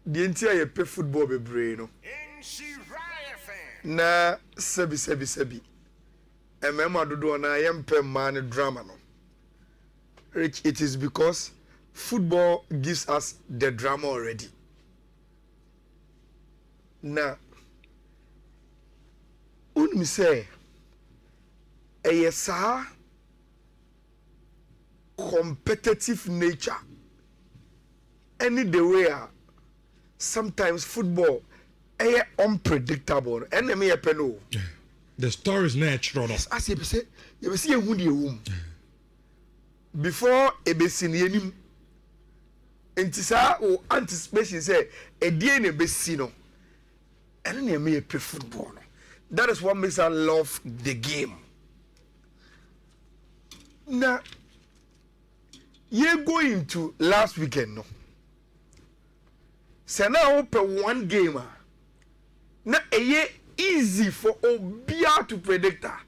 the entire pay football be brain. Na sebi. Emema dodo na yempe man drama no. Rich, it is because football gives us the drama already. Now, me say, a competitive nature. Any the way, sometimes football unpredictable. Enemy peno. The story is natural. Yes, as you say, you see a woody womb. Before a basin yenim. Intisa or anticipation say a DNA besino. And then me play football. That is what makes us love the game. Now, you go into last weekend, no? So now open one game. Now a year easy for Obia to predict her.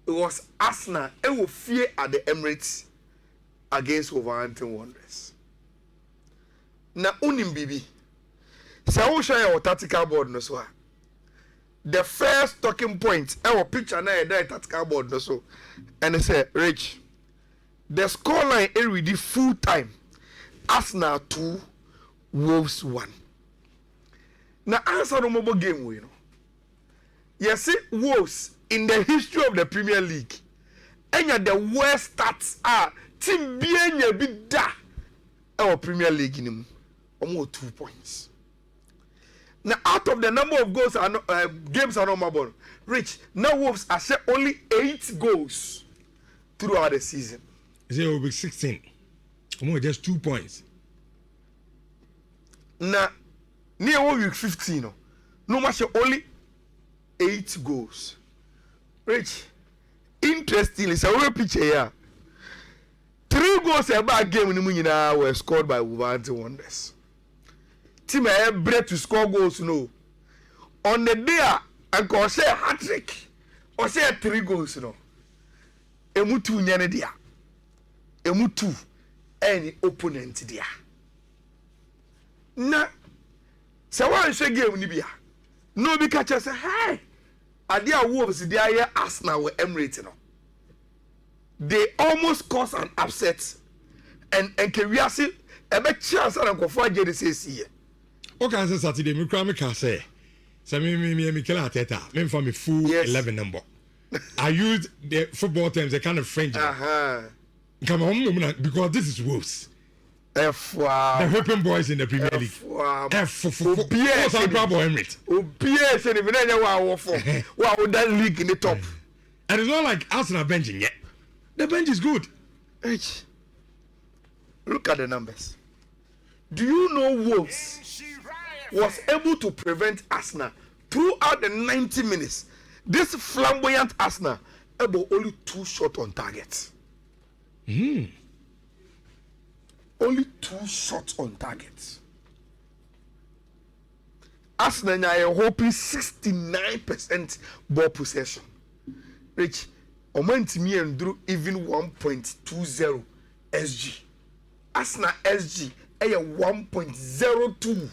It was Arsenal. It will fear at the Emirates against Wolverhampton Wanderers. Now unim bibi. So we show your tactical board no so. The first talking point, our picture na there tactical board no so. And they say, Rich, the scoreline is already full time. Arsenal 2, Wolves 1. Now answer the mobile game we know. You see, Wolves in the history of the Premier League, and the worst stats are team bien big da our Premier League in almost 2 points. Now, out of the number of goals and games are normal, Rich, now Wolves are set only 8 goals throughout the season. Is it will be 16? Almost just 2 points. Now, near week 15, no match only 8 goals. Rich, interestingly, it's a picture here. 3 goals a bad game in the Munina were scored by Wolverhampton Wanderers. Team are bread to score goals no. On the day and go say hat trick or say 3 goals no. Emu 2 nyane dia. Emu 2 any opponent dia. Na se wan hwe game ni bia. No bi catch say hey. Ade a Wolves dey aye Arsenal with Emirates no. They almost caused an upset and Kewiase ebe chance and nkofo agye say see. Okay, say Saturday me kra me ka say me kill Ateta. Me for me full 11 number. I use the football terms, a kind of French. Come on, because this is Wolves. The Hopen boys in the Premier League. That league in the top. And it's not like Arsenal benching yet. The bench is good. Look at the numbers. Do you know Wolves was able to prevent Arsenal throughout the 90 minutes? This flamboyant Arsenal able only 2 shots on target. Only 2 shots on target. Arsenal are hoping 69% ball possession. Rich, Omantimi and Drew even 1.20 SG. Arsenal SG a 1.02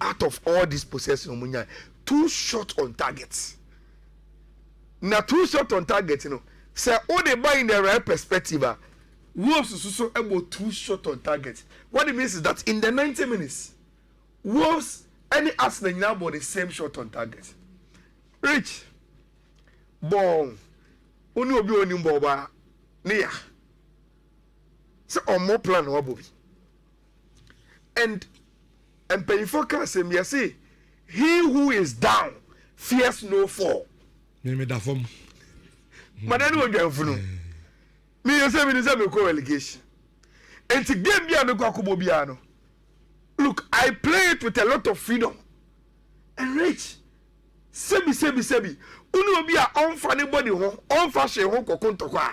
out of all this possession. 2 shots on target. Now 2 shots on target, you know. Say all they buy in the right perspective. Wolves also about 2 shots on target. What it means is that in the 90 minutes, Wolves any Arsenal now about the same shot on target. Rich, bon, only obi oni mboba, near. So on more plan or Bobby. And pay focus him, you see, he who is down fears no fall. Name that form. Madam, what you have for no? Me yourself in the same relegation. And to get me a Biano. Look, I play it with a lot of freedom. And Rich, sebi. Unu be a unfunny body home, unfashion home kokontokwa.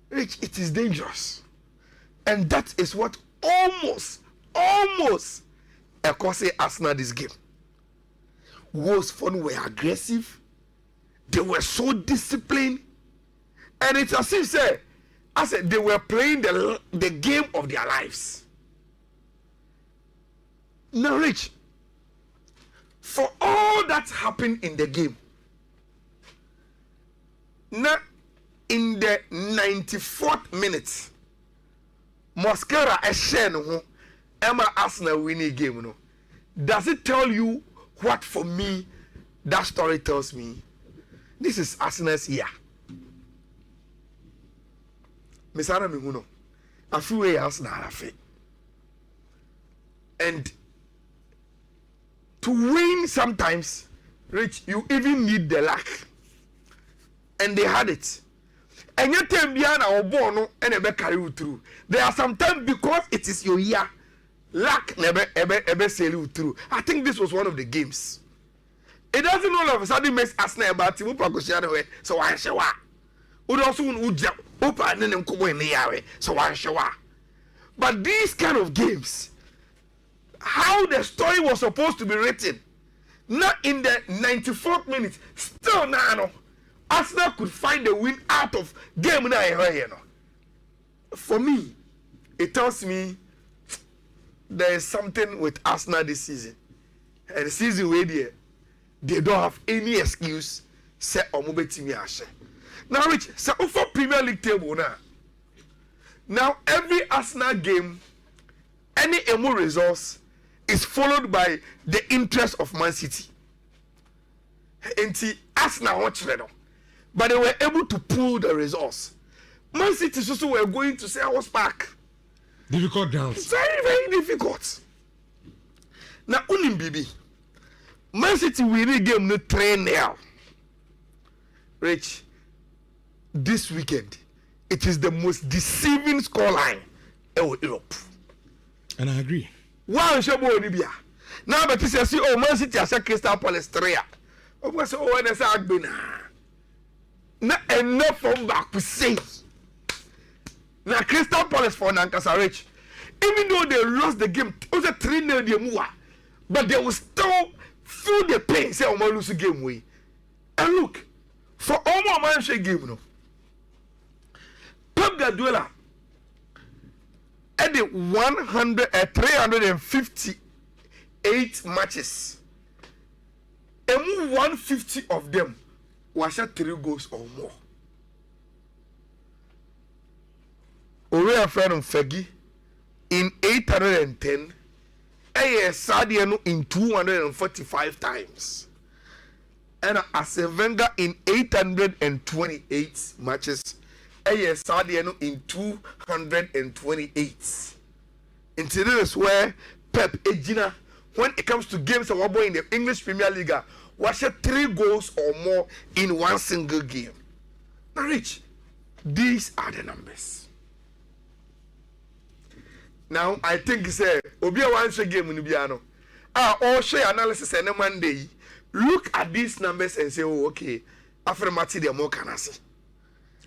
Rich, it is dangerous. And that is what almost Ekose Arsenal this game. Wolves fun were aggressive. They were so disciplined. And it's as if say, they were playing the game of their lives. Now, Rich, for all that happened in the game, now in the 94th minute, Mosquera a share no Emma Arsenal winning game. No, does it tell you what for me that story tells me? This is Arsenal's year. Misara Mihuno, a few way Arsenal have. And to win sometimes, Rich, you even need the luck. And they had it. And yet, Bono and carry you through. There are sometimes because it is your year, luck never sail you through. I think this was one of the games. It doesn't all of a sudden make Arsenal about Timu Pakoshiano, so I shall. Would also open and come in the area, so I shall. But these kind of games, how the story was supposed to be written, not in the 94th minute, still now. Arsenal could find a win out of game now. For me, it tells me there is something with Arsenal this season. And the season where they don't have any excuse. Say now, Rich, so for Premier League table now every Arsenal game, any emo results is followed by the interest of Man City. And Arsenal watch it. But they were able to pull the results. Man City also were going to say I was back. Difficult grounds. Very, very difficult. Now, Bibi, Man City winning game no 3-0. Rich, this weekend, it is the most deceiving scoreline in Europe. And I agree. Wow, Shabo Olivia. Now, but you see, oh, Man City has a Crystal Palace 3. Oh, what's the one that's been? Not enough from back to say. Now Crystal Palace for Nankasa Rich. Even though they lost the game, it was a 3-0 but they will still feel the pain. Say, "I'm lose the game way." And look, for all my man game, no. Pep Guardiola at the 358 matches, and 150 of them was at 3 goals or more. Orea friend of Fegi in 810, a Sadiano in 245 times, and Arsene Wenger in 828 matches, a Sadiano in 228. And this is where Pep Ejina, when it comes to games of in the English Premier League, was at 3 goals or more in one single game. Now, Rich, these are the numbers. Now, I think say Obia one game in Ubiano. All share analysis and Monday. Look at these numbers and say, oh, okay, after Mati the more can I see.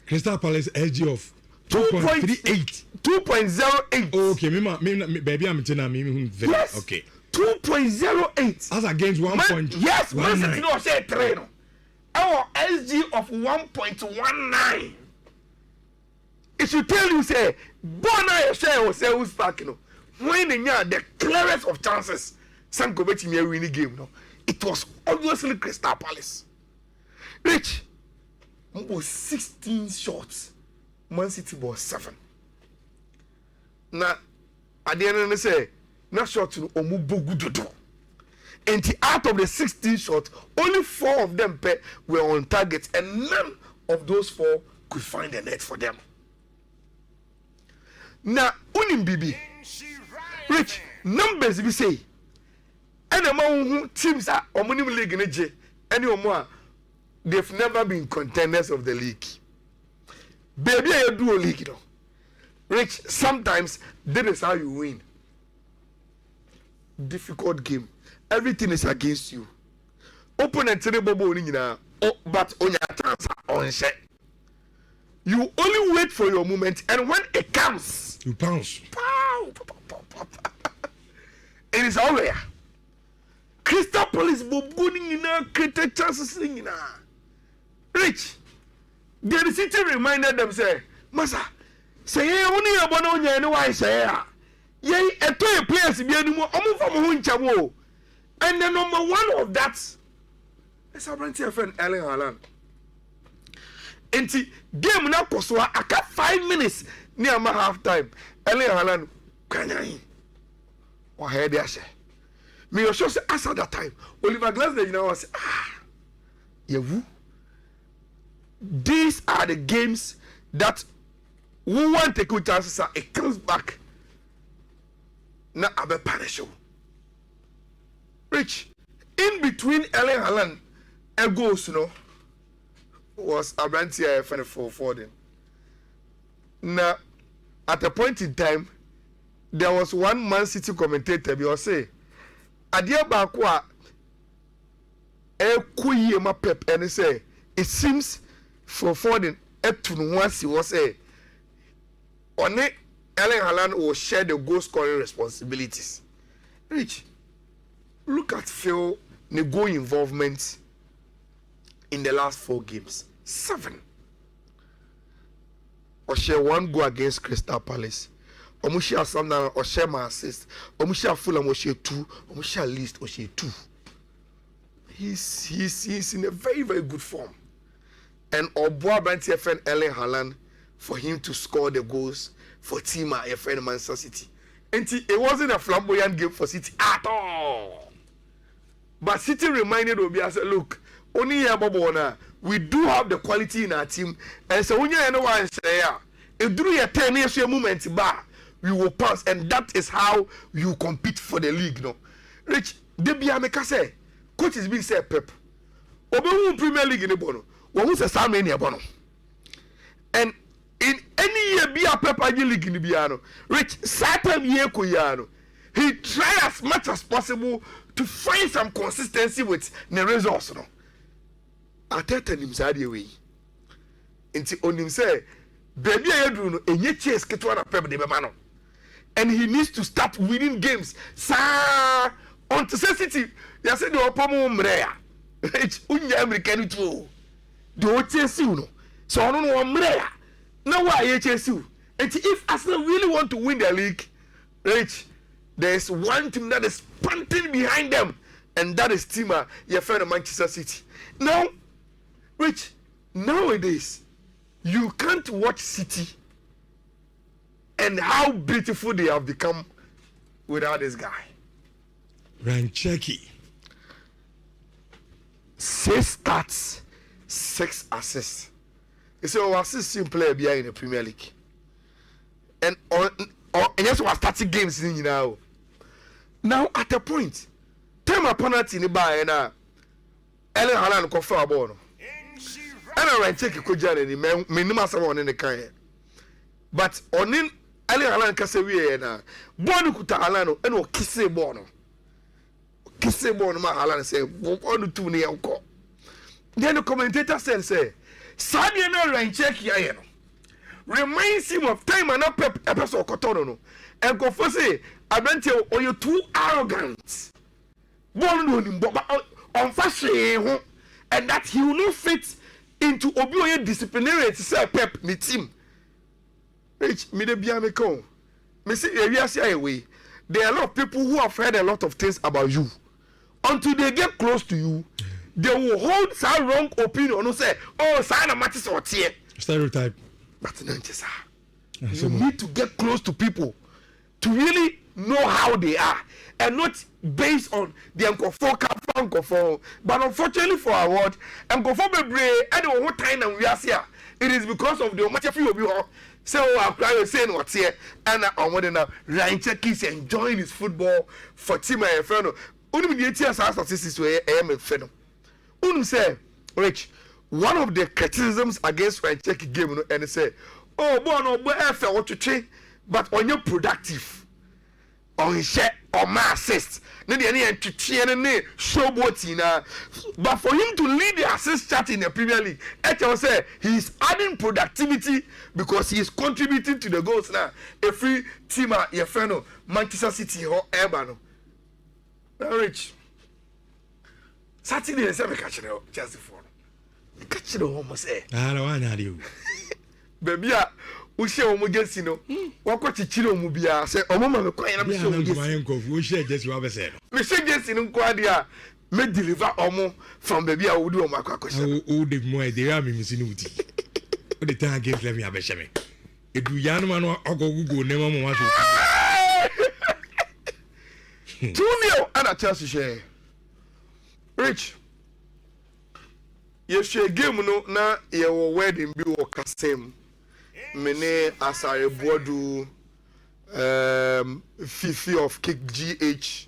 Crystal Palace edge of 2.38. 2.08. Okay, baby, I'm telling me. Yes. Okay. 2.08. As against 1. Yes, Man City no say 3 no. Our SG of 1.19. It should tell you say Bona share or say who's back no. When the clearest of chances some go bet me winning game no. It was obviously Crystal Palace. Rich was 16 shots. Man City was 7. Now at the end of the say not shot to Omubogudodo. And out of the 16 shots, only 4 of them were on target, and none of those 4 could find a net for them. Now, Unim Bibi, Rich, numbers we say, and among teams are Omonim League in AJ, any more, they've never been contenders of the league. Baby, I do a league, you know. Rich, sometimes that is how you win. Difficult game. Everything is against you. Opponent but on your chance on share. You only wait for your moment, and when it comes, you bounce. It is all there. Crystal Palace bobbing in a created chances in a Rich. The city reminded them say, Masa, say only a bono and why say Yay, a toy players be any more almost from Hunchamo. And the number one of that is our friend Erling Haaland. And the game now cost I got 5 minutes near my half time. Erling Haaland, can I? Or head there, say. Me also say as at that time, Oliver Glasner, you know, I say, yeah, these are the games that we want to take good chances. It comes back. Now I be punish you. Rich, in between Erling Haaland and goals, you know, was a brand here for Foden. Now, at a point in time, there was one Man City commentator, he was say, Adia Bakwa, kuye ma Pep, and he say, it seems for Foden, once he was say, on it, Erling Haaland will share the goal scoring responsibilities. Rich, look at Phil Nego involvement in the last 4 games. 7. Or share 1 goal against Crystal Palace. Omushia Sunderland or share my assist. Omushia Fulham or share 2. Omushia Leeds or share 2. He's in a very, very good form. And Oboa Branty FN Erling Haaland for him to score the goals for team at FN Manchester City. And it wasn't a flamboyant game for City at all. But City reminded Obi, I said, look, only here, Bobona, we do have the quality in our team. And so when you know what I say, if during a 10 years moment, we will pass. And that is how you compete for the league. No? Rich, Debia Meka say, coach is being said, Pep. Obi Premier League in the bono. What was a Salmania bono? And in any year, be a Pep League in the Biano. Rich, Saturn year Koyano. He tried as much as possible to find some consistency with the results. No? I tell him, Sadi, on him say, baby, I do no, and yet chase get one of Pep de Bemano. And he needs to start winning games. Sa on to City, you said the Opomo Mrea. It's Unya American too. Do chase you no. So I don't know Mrea. Now why you chase you? And if Arsenal really want to win the league, Rich, there's one team that is panting behind them, and that is team your friend of Manchester City. Now, Rich, nowadays, you can't watch City and how beautiful they have become without this guy. Rancheki. 6 starts, 6 assists. It's an assisting player behind in the Premier League. And yes, we're starting games in now. Now, at a point, time opponent in the bar and Erling Haaland confirm about. And I check a Kojan and the minimum someone in the car. But on in Erling Haaland Casawi and Bonu Kuta Alano and Kisse Bono. Kisse Bono, my Haaland say, one to near. Then the commentator said, Sadia no rain check here. Reminds him of time and up episode Cotono. And go for say, I went to or you're too arrogant. Born on fashion, and that he will not fit into Obioye disciplinary to say Pep the team. Rich, me de biameko. Me see away. There are a lot of people who have heard a lot of things about you. Until they get close to you, they will hold some wrong opinion and say, oh, Sana Matis or Tier. Stereotype. But you need to get close to people to really know how they are and not based on the Uncle. But unfortunately for our world, Uncle Bebre, anyone who time and we are here, it is because of the much few of you so I'm crying saying what's here and I want to know Ryan Check enjoying his football for Team Inferno. Only the ATS statistics where I am Inferno. Say, Rich, one of the criticisms against Ryan Check game and say, oh, boy, no, boy, I felt what to change, but on your productive, on share, on my assist, not any entertaining showboating. But for him to lead the assist chart in the Premier League, I say he's adding productivity because he is contributing to the goals now. Every team at your friend, Manchester City or Everton. Now, Rich, Saturday is ever catching it, Chelsea for. Catching it almost say. I don't want you. Baby, we share omo jersey no. Wako chichiro omo bia say omo ma me kwan na me show jersey. We share jersey wa be say. Me share jersey no kwa dia me deliver omo from baby a wo do omo akwa. O de mo de ya me misi no uti. O de tan game let me abeshe me. Edu ya no ma no ogogugo ne mo wa so. 2-0 and a Chelsea share. Rich. You share game no na your wedding be o kasem. Mene asare bodu Fifi of Kick GH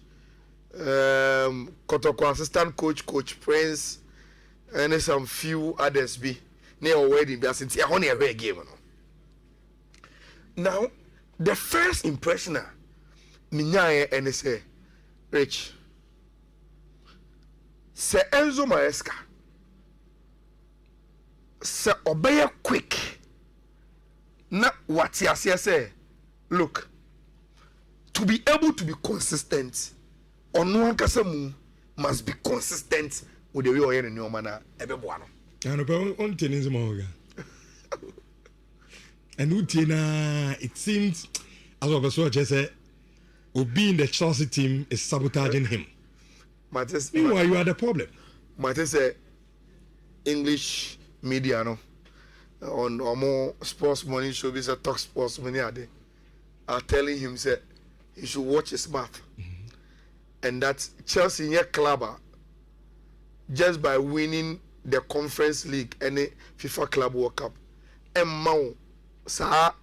Kotoko assistant coach Prince and some few others be near your wedding be as it's only a game no. Now the first impression Nhyira and say Rich se Enzo Maresca se obey quick na what you say look to be able to be consistent on one kasamu must be consistent with the way you are in your manner ebeboano and on tennis moga and utina it seems as of so just say Obi in the Chelsea team is sabotaging him. Meanwhile, you are the problem. Matthias say English media no on more sports money show be talk sports money are telling him say he should watch his mouth. And that Chelsea in your club just by winning the Conference League and the FIFA Club World Cup and Mao sa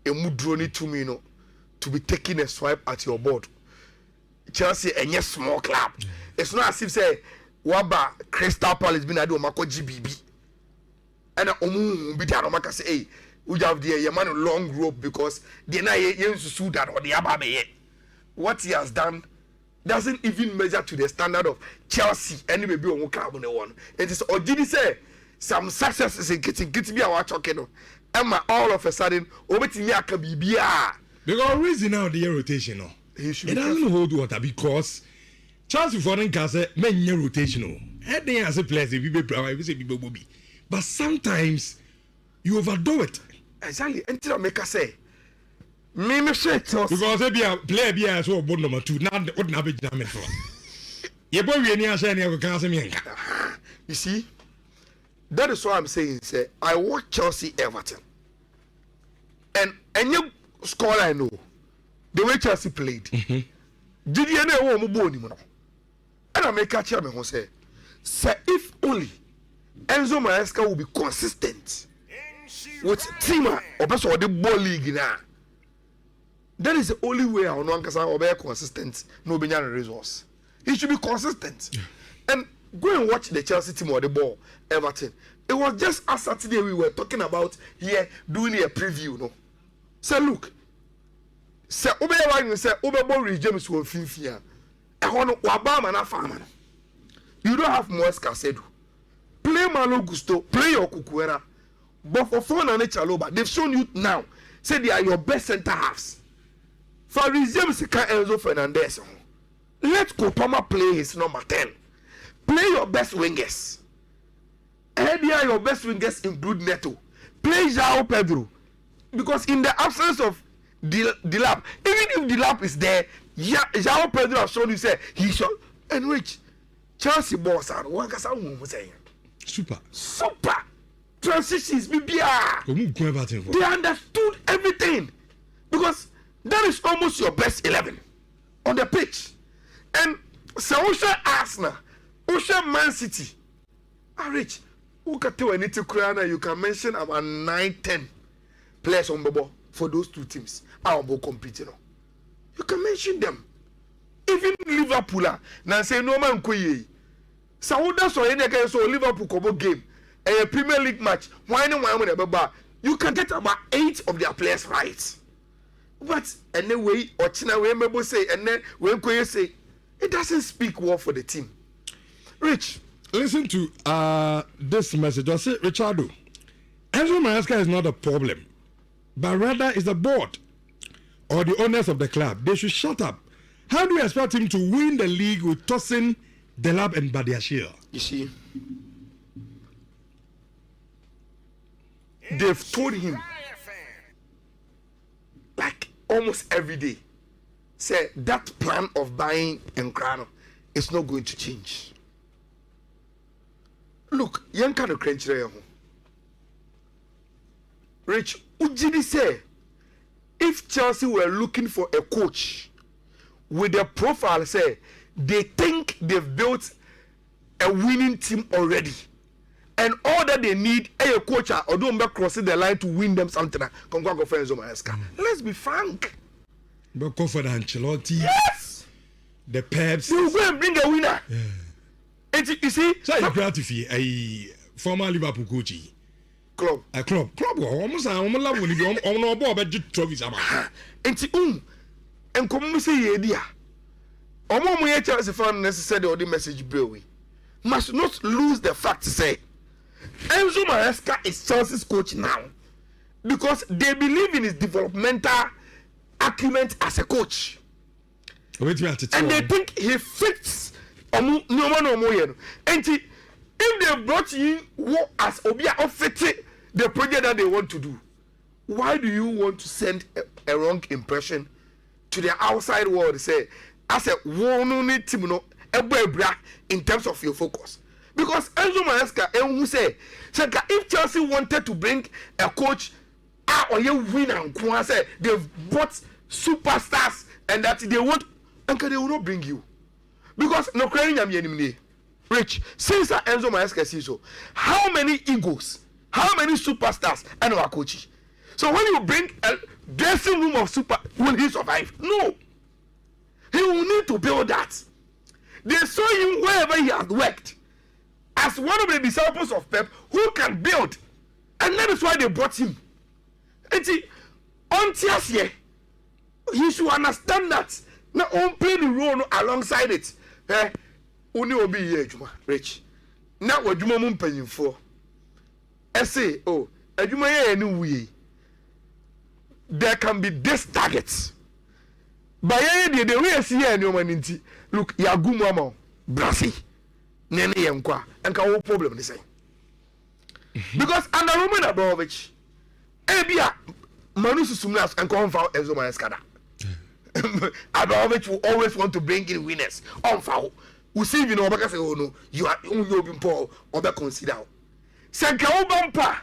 emu drone to me no to be taking a swipe at your board. Chelsea and yes small club. It's not as if say waba Crystal Palace been ado mako GBB. And omu be down maka say hey we have the man long rope because they na yen susu that or the ababe. What he has done doesn't even measure to the standard of Chelsea and maybe on club on the one. It is already say some successes in getting be our talking. Emma all of a sudden obetimi aka bibia. Because reason now the rotation no. It doesn't hold water because Chelsea Foden can say many rotational. Heading as a player, but sometimes you overdo it. Exactly. Until I make a say, me say Chelsea because they be a player be as well born number 2. Now what na be damage for? You boy we any say any can say me. You see, that is what I'm saying. Say I watch Chelsea Everton, and you score I know. The way Chelsea played, did you know what I'm no? And I make a chairman who say if only Enzo Maresca will be consistent with Tima or best of the ball league now. That is the only way I want to be consistent. No be resource. He should be consistent. And go and watch the Chelsea team or the ball Everton. It was just a Saturday we were talking about here doing a preview. No, say look. Say Obeya say Obebo James will finfia. Wabama na farmer. You don't have more Casedo. Play Malo Gusto, play your Kukuera. But for Foden and Chaloba, they've shown you now. Say they are your best center halves. For James Enzo Fernandez. Let Kopama play his number 10. Play your best wingers. And they are your best wingers include Neto. Play João Pedro. Because in the absence of Dilap, even if Dilap is there, João Pedro has shown you say he should enrich Chelsea boss and one can say super transitions BBR. They understood everything because that is almost your best 11 on the pitch. And so Arsenal, Man City, Rich, who can tell anything you can mention about 9-10 players on the ball for those two teams. Our ball competing. You can mention them. Even Liverpool now say no man koye. So that's why any so Liverpool kobo game a Premier League match. Why no one you can get about 8 of their players right. But anyway, or China we maybe say and then when koye say it doesn't speak well for the team. Rich, listen to this message. I say Richardo, Enzo Maresca is not a problem, but rather is the board or the owners of the club. They should shut up. How do you expect him to win the league with Tosin, Delap and Badiashile? You see, they've told him almost every day. Say that plan of buying Nkrano is not going to change. Look, young kind of crunch there. Rich, Ujidi say, if Chelsea were looking for a coach with a profile, say they think they've built a winning team already, and all that they need is a coach or don't be crossing the line to win them something. Let's be frank. But go for the Ancelotti. Yes. The Peps. You go and bring a winner. Yeah. And you see, so you gratify a former Liverpool coach. Club. A club. Almost love when you no ball about trophies about. And and come say idea. Omo mo Chelsea fan necessary or the message brewe. Must not lose the fact to say Enzo Maresca is Chelsea's coach now because they believe in his developmental acumen as a coach. And they think he fits no. And if they brought in as Obia or fit the project that they want to do, why do you want to send a wrong impression to the outside world? Say, as a one team no in terms of your focus. Because Enzo Maresca who say if Chelsea wanted to bring a coach or you win and say they've bought superstars and that they want, and they will not bring you. Because no crying Rich, since Enzo Maresca says so, how many egos, how many superstars and our coaches? So when you bring a dressing room of super, will he survive? No. He will need to build that. They saw him wherever he had worked as one of the disciples of Pep who can build, and that is why they brought him. And see, on Tiasie, he should understand that. Now, on play the role alongside it. Only will be here, Juma, Rich. Now, what Juma Mum paying for? I say, oh, a Juma anyway. There can be this targets. By any day, the way I see any woman, look, Yagumamo, Brassy, Nene Yankwa, and no problem, they say. Because under Roman Abramovich, Ebia, Manusu Sumnas, and Confound Enzo Maresca. Abramovich will always want to bring in winners on foul. We see, you know, because oh no, you are being poor or be considered. Senkao Bampa,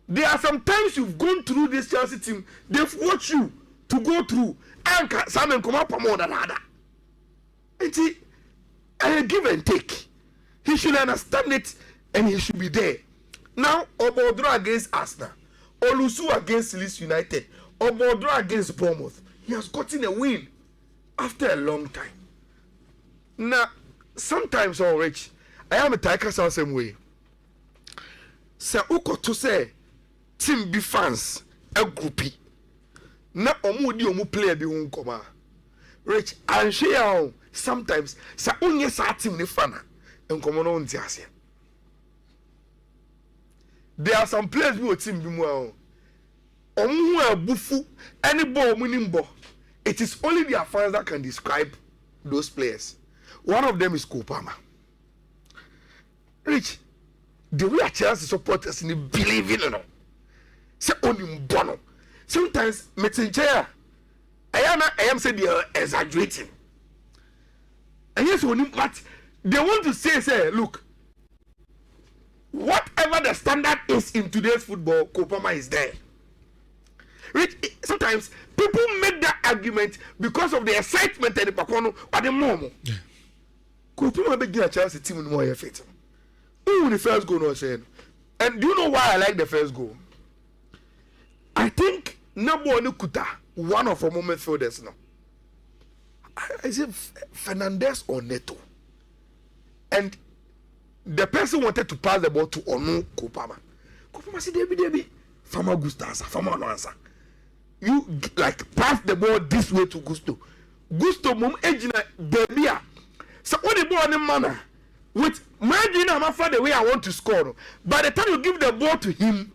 there are some times you've gone through this Chelsea team, they've watched you to go through, and some come up more than other. And see, give and take. He should understand it and he should be there. Now, Obodro against Arsenal, Olusu against Leeds United, Obodro against Bournemouth. He has gotten a win after a long time. Now, sometimes, all Rich, I am a tiger same way. Say, Uko to say, team be fans, a groupie. Na omudi omu player be unkoma. Rich, and share sometimes, sa unye sa team ni fana, and come on tiasia. There are some players who team be more. Bufu, any ball winning ball. It is only their fans that can describe those players. One of them is Kopama. Rich, the way a Chelsea supporters believe in it. Say only bono. Sometimes Metsinchaya, I am saying they are exaggerating. And yes, but they want to say, look, whatever the standard is in today's football, Kopama is there. Rich, sometimes people make that argument because of the excitement and the pakono or the momo. Kopama begin a Chelsea team in more effort. Who the first goal no saying? And do you know why I like the first goal? I think number one kuta one of our moment fielders now. Is it Fernandez or Neto? And the person wanted to pass the ball to Onu Kopama. Kopama said, Debbie, Fama Gustasa, Fama no answer. You like pass the ball this way to Gusto. Gusto mum ejina Debia. So what the ball in manner with imagine I'm after the way I want to score. By the time you give the ball to him,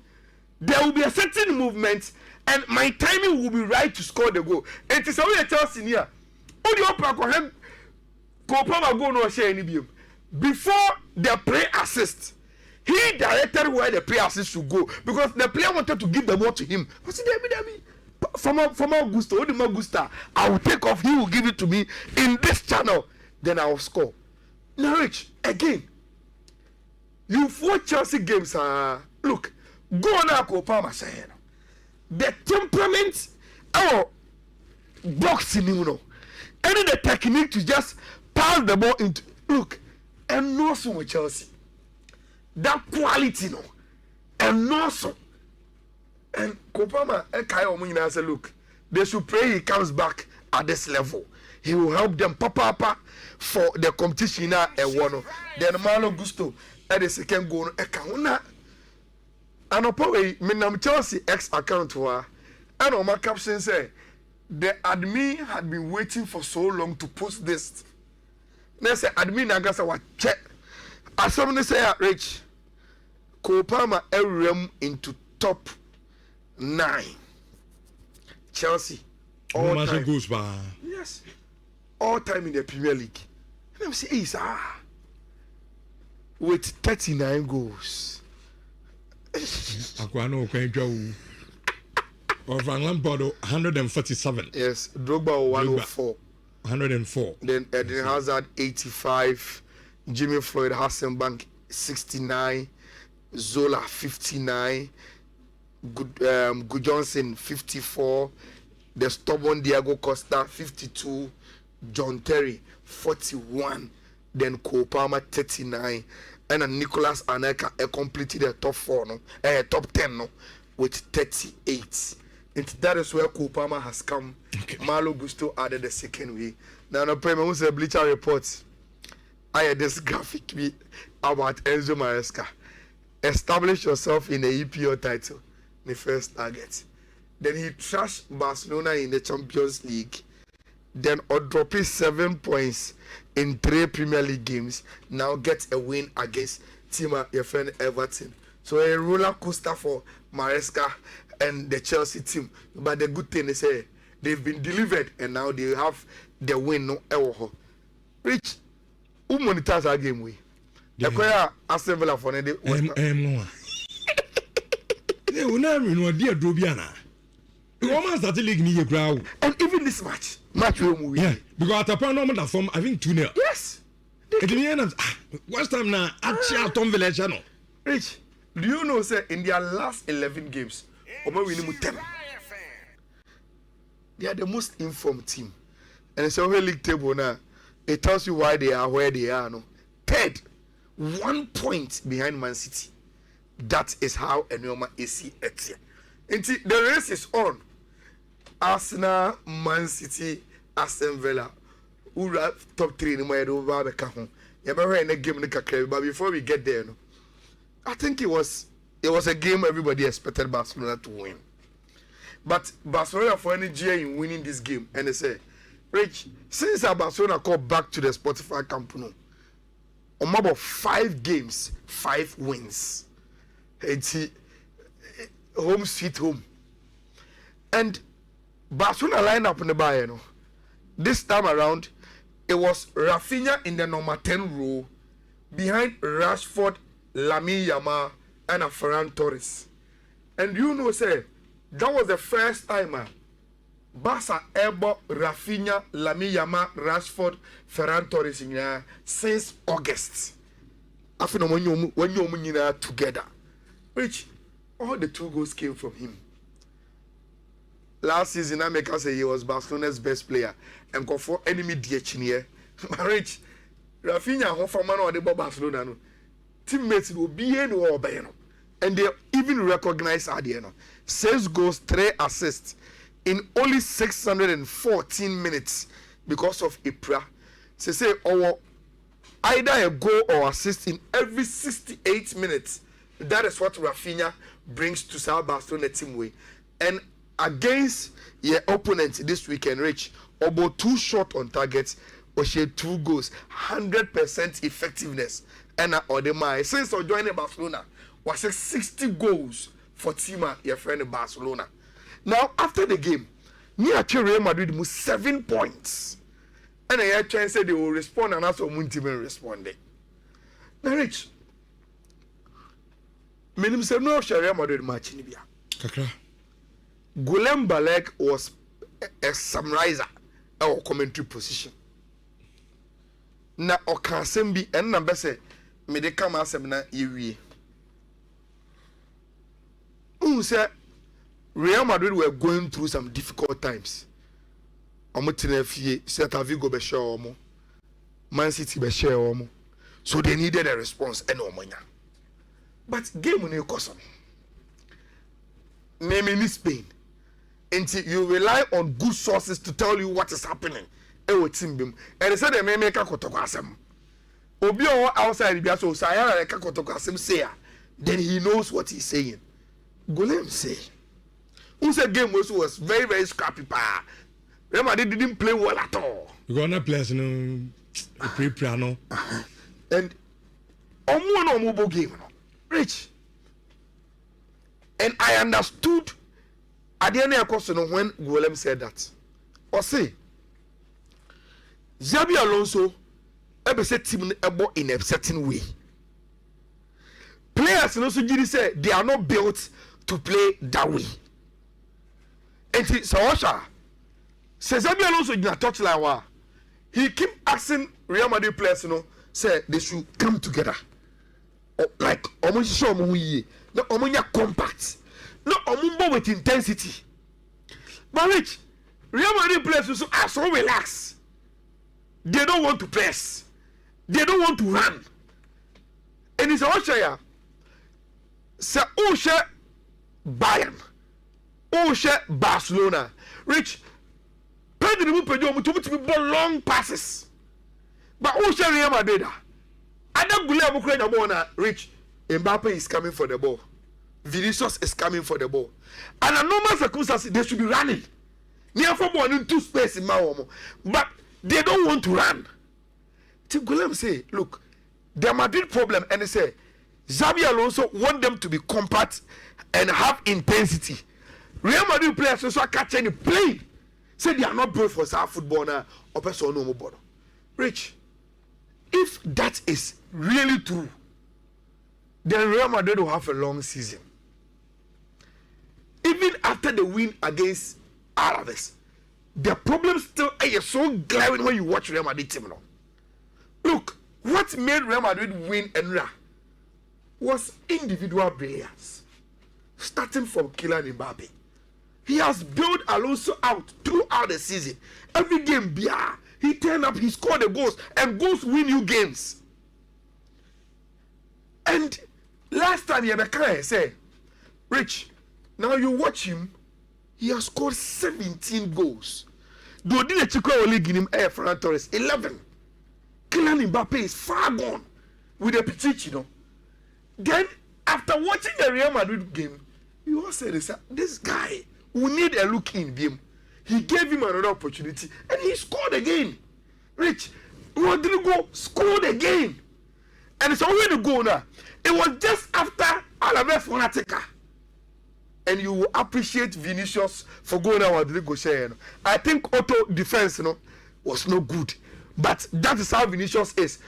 there will be a certain movement and my timing will be right to score the goal. And it is only a Chelsea here. All the opera Kopama go no share any beam. Before the play assist, he directed where the play assist should go because the player wanted to give the ball to him. I said, Debbie, former Gusto, Odima Gusta, I will take off, he will give it to me in this channel, then I will score. Now, Rich, again, you've watched Chelsea games, look, go on Akopama saying, the temperament, boxing, you know, and the technique to just pass the ball into, look, and no so with Chelsea. That quality, no, and no so. And Kopama Kayo say, look, they should pray he comes back at this level. He will help them papa for the competition now and one. Then Malo Gusto at the second goal account. And probably Minam Chelsea X account to and on my caption say the admin had been waiting for so long to post this. They say admin Nagasa was check. As someone say Rich Kopama Erem into top 9. Chelsea all time goes by. Yes, all time in the Premier League. And I'm saying, with 39 goals. Aquano Quenjo or Van Lampard 147. Yes, Drogba 104. 104. Then Eden Hazard 85. Jimmy Floyd Hasselbank 69. Zola 59. Good Johnson 54, the stubborn Diego Costa 52, John Terry 41, then Kopama 39, and then Nicolas Anelka completed the top 4 top 10 with 38. And that is where Kopama has come. Okay. Malo Gusto added the second way. Now no payment was a Bleacher Report. I had this graphic about Enzo Maresca. Establish yourself in the EPL title. The first target. Then he trashed Barcelona in the Champions League. Then dropping 7 points in 3 Premier League games. Now gets a win against your friend Everton. So a roller coaster for Maresca and the Chelsea team. But the good thing is they've been delivered and now they have the win. No, Rich, who monitors our game? We. The Aston Villa for the and even this match will move. Yeah, because at a point that form, I think 2-0. Yes. At the end of West Ham now, at Tom Villa channel. Rich, do you know, sir, in their last 11 games, they are the most informed team. And it's a league table now. It tells you why they are where they are. No, third, 1 point behind Man City. That is how Enyoma AC Etia. The race is on. Arsenal, Man City, Aston Villa. Who are top 3 in my over the in a game but before we get there, I think it was a game everybody expected Barcelona to win. But Barcelona for any GA in winning this game, and they say, Rich, since Barcelona called back to the Spotify Camp Nou, on about 5 games, 5 wins. It's home sweet home. And Barcelona line up in the Bayern. This time around, it was Rafinha in the number 10 row, behind Rashford, Lamine Yamal, and Ferran Torres. And you know, say, that was the first time Barca ever Rafinha, Lamine Yamal, Rashford, Ferran Torres in since August. After when you together. Which all the 2 goals came from him. Last season, I make us say he was Barcelona's best player and go for enemy DH here. Rich, Rafinha, who for man or the Barcelona, teammates will be here no, and they even recognize Adiano. 6 goals, 3 assists in only 614 minutes because of Ipra. So say, either a goal or assist in every 68 minutes. That is what Rafinha brings to South Barcelona team way. And against your opponent this weekend, Rich, about 2 shot on target, or she had 2 goals, 100% effectiveness. And Odemai, since joining Barcelona, was 60 goals for Tima, your friend in Barcelona. Now, after the game, near Real Madrid moved 7 points. And I actually said they will respond, and that's what Muntiman responded. Now, Rich, Menim say no Real Madrid match in Libya. Kakra. Gulen Balek was a summarizer or commentary position. Na oka sembi en na bese me de kama asem na yewie. Say Real Madrid were going through some difficult times. Omo tenefie Celta Vigo be share omo. Man City be share omo. So they needed a response and omonya. But game no koso. Name in Spain. Until you rely on good sources to tell you what is happening. And they said they may make a kotokasem. Obi o outside the so Ayala like a kotokasem say, then he knows what he's saying. Golem say, who said game was very, very scrappy. Real Madrid didn't play well at all. You gonna play no pre-piano. And no mobile game, Rich. And I understood at the end of the question when Golem said that. Or say, Xabi Alonso ever set team in a certain way. Players also say they are not built to play that way. And Sawasha says Xabi Alonso in a touchline wa. He keep asking Real Madrid players, say they should come together. Like almost show me no omunya compact. No omumbo with intensity. But Rich, Real Madrid players are so relaxed. They don't want to press. They don't want to run. And it's a say Osha Bayern, Osha Barcelona. Rich, Pedro Pedro to be long passes. But Osha Real Madrid. Adam Guillermo Ukraine Rich, Mbappe is coming for the ball. Vinicius is coming for the ball. And a normal circumstance, they should be running. Near for one into space in Maomo. But they don't want to run. Tigulem say, look, the Madrid problem, and they say, Xabi Alonso want them to be compact and have intensity. Real Madrid players also catch any play. Say they are not built for South football now, or person no more. Rich, if that is really true, then Real Madrid will have a long season. Even after the win against Alaves, the problem still is so glaring when you watch Real Madrid team now. Look, what made Real Madrid win Nhyira was individual brilliance, starting from Kylian Mbappe. He has built Alonso out throughout the season. Every game, he turned up, he scored the goals, and goals win you games. And last time Yabeka said, Rich, now you watch him, he has scored 17 goals. Though didn't Chico only give him Ferran Torres 11. Kylian Mbappe is far gone with the pitch, Then after watching the Real Madrid game, you all said this guy, we need a look in him. He gave him another opportunity and he scored again. Rich, Rodrigo scored again. And it's already go now. It was just after Alaves won a taker. And you will appreciate Vinicius for going out with Rodrigo share. I think auto defense was no good. But that is how Vinicius is.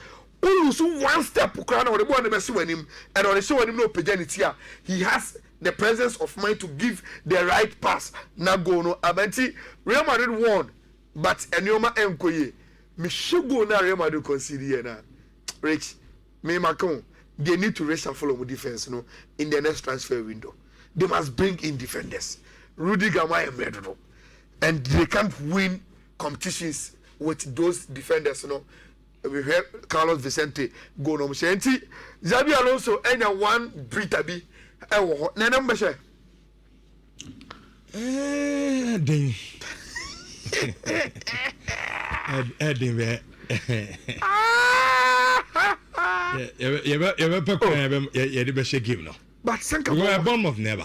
Also one step or the one the best him and on the show him no pagenity. He has the presence of mind to give the right pass. Now go no Abenti Real Madrid won, but Enyoma Enkoye. Me should go na Real Madrid consider na. Rich, me Macron, they need to reshuffle on defense in the next transfer window. They must bring in defenders. Rudy Gama and Medro. And they can't win competitions with those defenders, We heard Carlos Vicente go no Mshenti. Xabi Alonso enya one Britabi. Nana Mbashe. Ding. Ding be. You be shake him no. But Sanka we are Bournemouth never.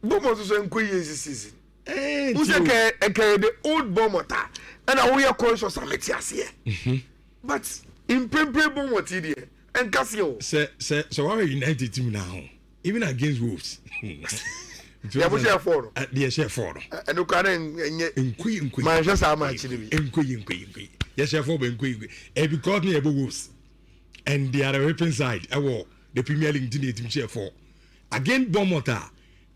Bournemouth is in this season. Who say the old Bournemouth and we are conscious of it here. But in Bournemouth here and Casio. So our United team now, even against Wolves. Yeah, we share four. They share four. And you can in Manchester how much in yes, share four because me about Wolves. And they are a weapon side. The Premier League team share four. Again, Bournemouth,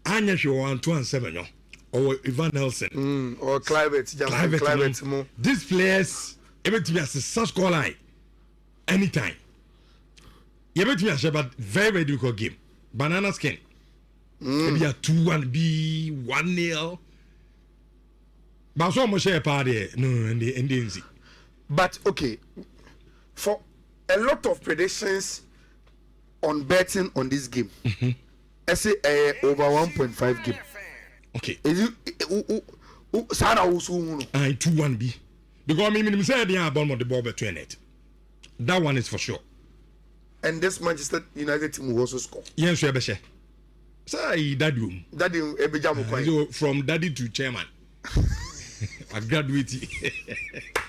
Anya show 1-2-7. or Ivan Nelson. Or Clivett. These players, everything has a such call line anytime. Everything has a very, very difficult game. Banana skin. Maybe a 2-1 be 1-0. But so much a party. No, and the But okay, for a lot of predictions on betting on this game, I say over 1.5 game. Okay. Is it Sarah also 2-1 B? Because I mean, say they are born on the ball between it. That one is for sure. And this Manchester United team will also score. Yes, we have say daddy. Daddy from daddy to chairman. I graduated.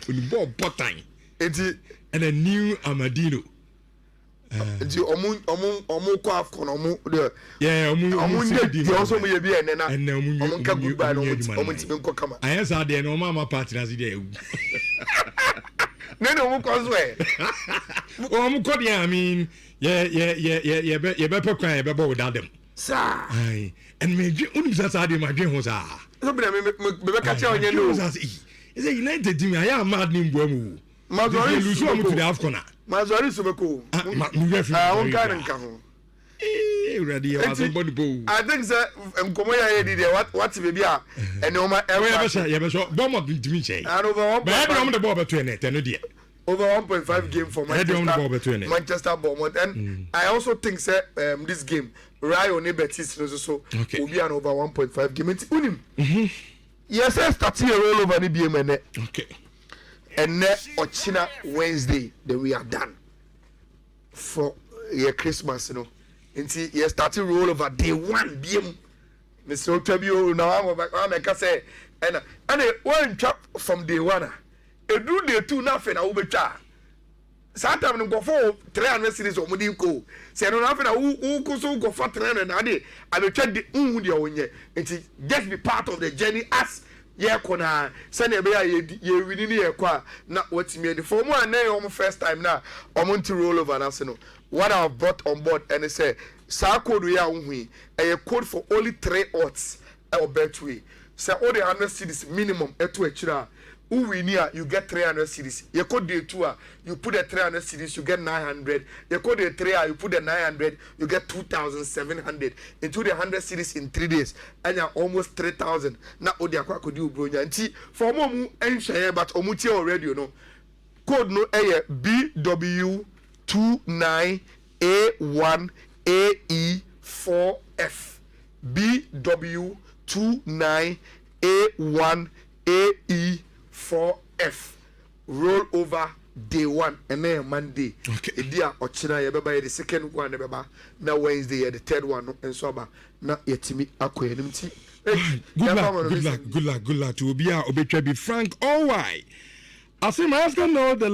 With ball time. And a new Amadino. The omu kwa afcon omu yeah omu also me be and omu ka goodbye omu team nko kama I answer there no mama partners there no omu cause where omu ko there I mean yeah be kwan yeah be without them sir ai and me unu sa dey my dream ho sa so be me catch onye no is a United team I am mad ni mbo amu Mazori lose one to the afcon Mazori Subeko. I think that Mkomoya did what's baby and Oma over 1.5 game for Manchester Bournemouth. And I also think that this game, Rayo Nebetis so will be an over 1.5 game. It's unim. Yes, I started a roll over the BM. Okay. And then Ochina Wednesday, then we are done for your Christmas, you know. And see, you starting roll over day one, BM. Mr. Otabio, now I'm a say, and one trap from day one. A do day two, nothing, I will be charged. Sometimes go for 300 series or Mudiko. Say, no, nothing, who go for 300 a day. I will check the Undia, and just be part of the journey as. Yeah, kona send a bear ye winning here qua not what's me the former and then first time now I want to roll over and arsenal. What I've brought on board and they say Sako we are a code for only 3 odds or betway. Say all the 100 cities minimum at to a chira. Who we near you get 300 cities. You code the 2 you put the 300 cities you get 900. You code the 3 you put the 900 you get 2,700 into the 100 cities in 3 days and you're almost 3,000. Now what you could do bro and for more and share but omuti already you know. Code no a BW29A1AE4F BW29A1AE4F roll over day 1 and then Monday. Okay. Dia ochina ye beba the second one beba na Wednesday the third one and so ba na yetimi akoyenim ti. Good luck to Obia Obetwa be Frank. All right. I say my husband know the